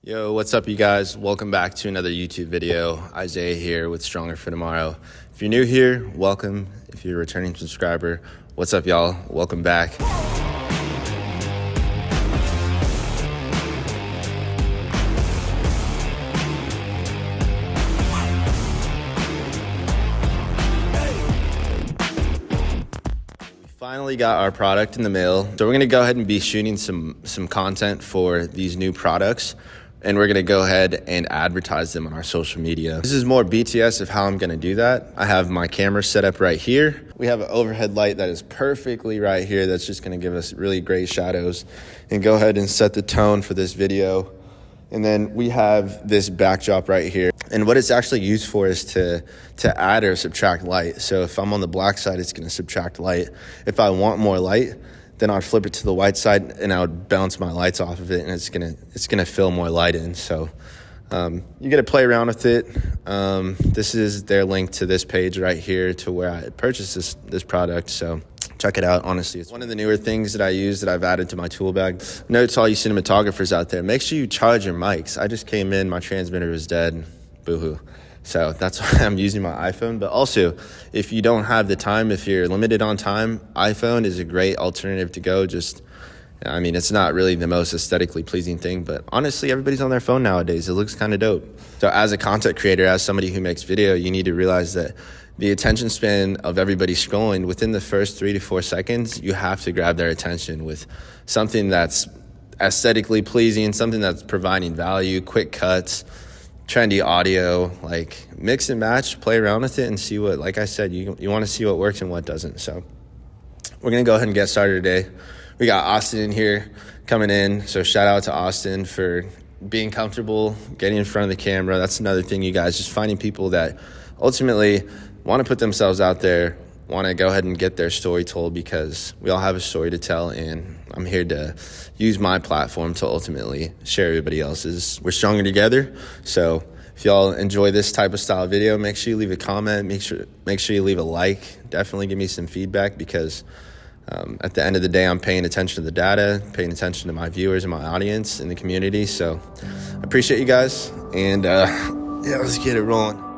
Yo, what's up, you guys? Welcome back to another YouTube video. Isaiah here with Stronger for Tomorrow. If you're new here, welcome. If you're a returning subscriber, what's up, y'all? Welcome back. Finally got our product in the mail. So we're gonna go ahead and be shooting some content for these new products, and we're gonna go ahead and advertise them on our social media. This is more BTS of how I'm gonna do that. I have my camera set up right here. We have an overhead light that is perfectly right here that's just gonna give us really great shadows and go ahead and set the tone for this video. And then we have this backdrop right here. And what it's actually used for is to add or subtract light. So if I'm on the black side, it's gonna subtract light. If I want more light, then I'd flip it to the white side and I would bounce my lights off of it, and it's gonna fill more light in. So you gotta play around with it. This is their link to this page right here to where I purchased this product. So check it out. Honestly, it's one of the newer things that I use that I've added to my tool bag. Note to all you cinematographers out there, make sure you charge your mics. I just came in, my transmitter was dead, boohoo. So that's why I'm using my iPhone. But also, if you don't have the time, if you're limited on time, iPhone is a great alternative to go. It's not really the most aesthetically pleasing thing, but honestly, everybody's on their phone nowadays. It looks kind of dope. So as a content creator, as somebody who makes video, you need to realize that the attention span of everybody scrolling, within the first 3 to 4 seconds, you have to grab their attention with something that's aesthetically pleasing, something that's providing value, quick cuts, trendy audio. Like, mix and match, play around with it and see what, like I said, you want to see what works and what doesn't. So we're going to go ahead and get started today. We got Austin in here coming in. So shout out to Austin for being comfortable, getting in front of the camera. That's another thing, you guys, just finding people that ultimately want to put themselves out there, want to go ahead and get their story told, because we all have a story to tell, and I'm here to use my platform to ultimately share everybody else's. We're stronger together. So if y'all enjoy this type of style video, make sure you leave a comment, make sure you leave a like. Definitely give me some feedback, because at the end of the day, I'm paying attention to the data, paying attention to my viewers and my audience in the community. So I appreciate you guys, and let's get it rolling.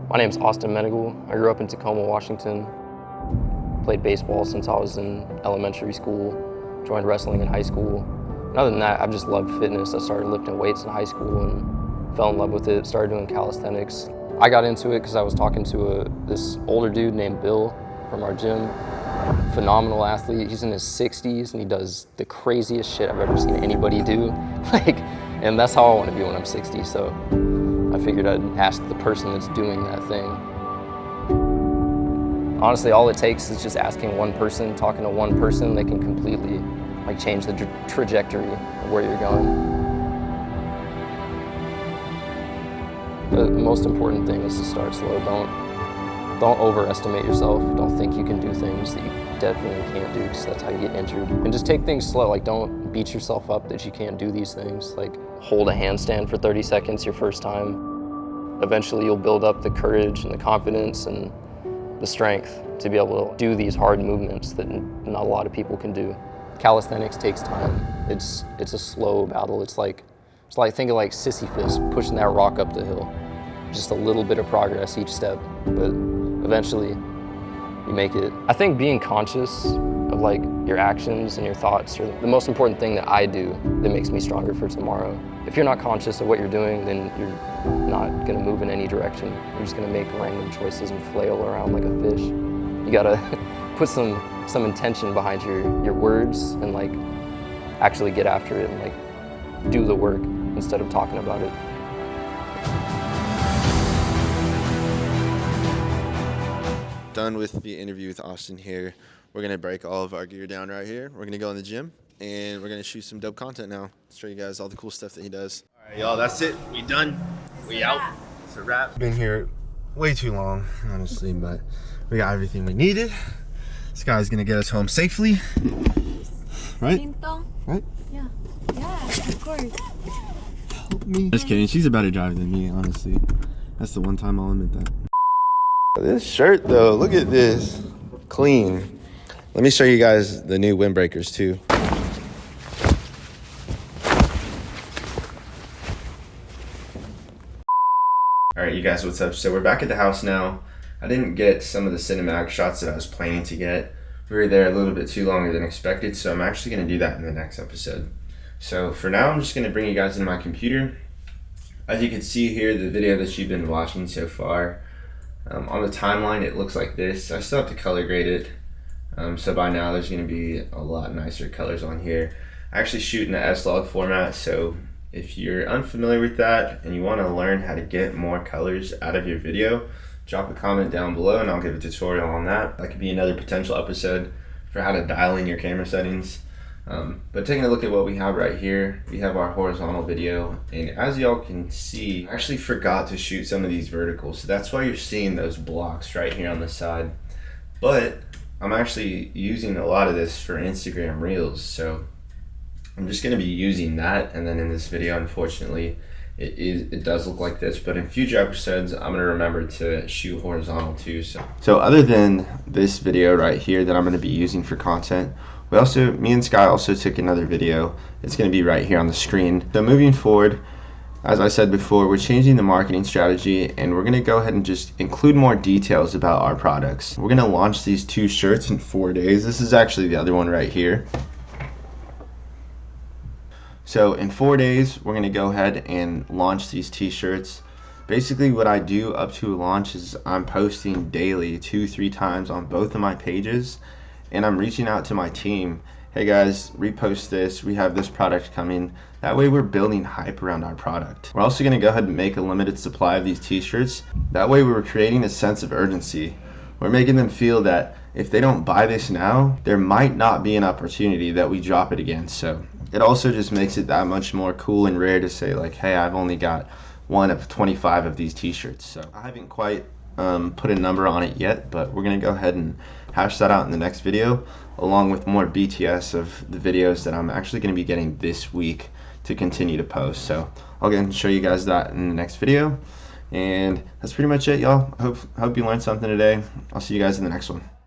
My name's Austin Menegal. I grew up in Tacoma, Washington. Played baseball since I was in elementary school. Joined wrestling in high school. And other than that, I've just loved fitness. I started lifting weights in high school and fell in love with it. Started doing calisthenics. I got into it because I was talking to this older dude named Bill from our gym. Phenomenal athlete. He's in his 60s and he does the craziest shit I've ever seen anybody do. And that's how I want to be when I'm 60. So I figured I'd ask the person that's doing that thing. Honestly, all it takes is just asking one person, talking to one person. They can completely change the trajectory of where you're going. The most important thing is to start slow. Don't overestimate yourself. Don't think you can do things that you definitely can't do, because that's how you get injured. And just take things slow. Don't beat yourself up that you can't do these things. Hold a handstand for 30 seconds your first time. Eventually you'll build up the courage and the confidence and the strength to be able to do these hard movements that not a lot of people can do. Calisthenics takes time. It's a slow battle. Think of Sisyphus pushing that rock up the hill. Just a little bit of progress each step, but eventually you make it. I think being conscious of your actions and your thoughts are the most important thing that I do that makes me stronger for tomorrow. If you're not conscious of what you're doing, then you're not gonna move in any direction. You're just gonna make random choices and flail around like a fish. You gotta put some intention behind your words and actually get after it and do the work instead of talking about it. Done with the interview with Austin here. We're gonna break all of our gear down right here. We're gonna go in the gym and we're gonna shoot some dope content now. Show you guys all the cool stuff that he does. All right, y'all, that's it. We done. We out. It's a wrap. Been here way too long, honestly, but we got everything we needed. This guy's gonna get us home safely. Right? Right? Yeah. Yeah, of course. Help me. Just kidding. She's a better driver than me, honestly. That's the one time I'll admit that. This shirt, though, look at this. Clean. Let me show you guys the new windbreakers too. All right, you guys, what's up? So we're back at the house now. I didn't get some of the cinematic shots that I was planning to get. We were there a little bit too longer than expected, so I'm actually gonna do that in the next episode. So for now, I'm just gonna bring you guys into my computer. As you can see here, the video that you've been watching so far, on the timeline, it looks like this. I still have to color grade it. So by now, there's gonna be a lot nicer colors on here. I actually shoot in the S-Log format, so if you're unfamiliar with that and you wanna learn how to get more colors out of your video, drop a comment down below and I'll give a tutorial on that. That could be another potential episode for how to dial in your camera settings. But taking a look at what we have right here, we have our horizontal video, and as y'all can see, I actually forgot to shoot some of these verticals, so that's why you're seeing those blocks right here on the side. But I'm actually using a lot of this for Instagram Reels, so I'm just going to be using that, and then in this video, unfortunately, it does look like this, but in future episodes, I'm going to remember to shoot horizontal too. So other than this video right here that I'm going to be using for content, me and Sky also took another video. It's going to be right here on the screen. So moving forward, as I said before, we're changing the marketing strategy and we're going to go ahead and just include more details about our products. We're going to launch these 2 shirts in 4 days. This is actually the other one right here. So in 4 days, we're going to go ahead and launch these t-shirts. Basically what I do up to launch is I'm posting daily 2-3 times on both of my pages, and I'm reaching out to my team. Hey guys, repost this, we have this product coming. That way we're building hype around our product. We're also going to go ahead and make a limited supply of these t-shirts. That way we're creating a sense of urgency. We're making them feel that if they don't buy this now, there might not be an opportunity that we drop it again. So it also just makes it that much more cool and rare to say like, hey, I've only got 1 of 25 of these t-shirts. So I haven't quite put a number on it yet, but we're gonna go ahead and hash that out in the next video, along with more BTS of the videos that I'm actually gonna be getting this week to continue to post. So I'll go ahead and show you guys that in the next video. And that's pretty much it, y'all. I hope you learned something today. I'll see you guys in the next one.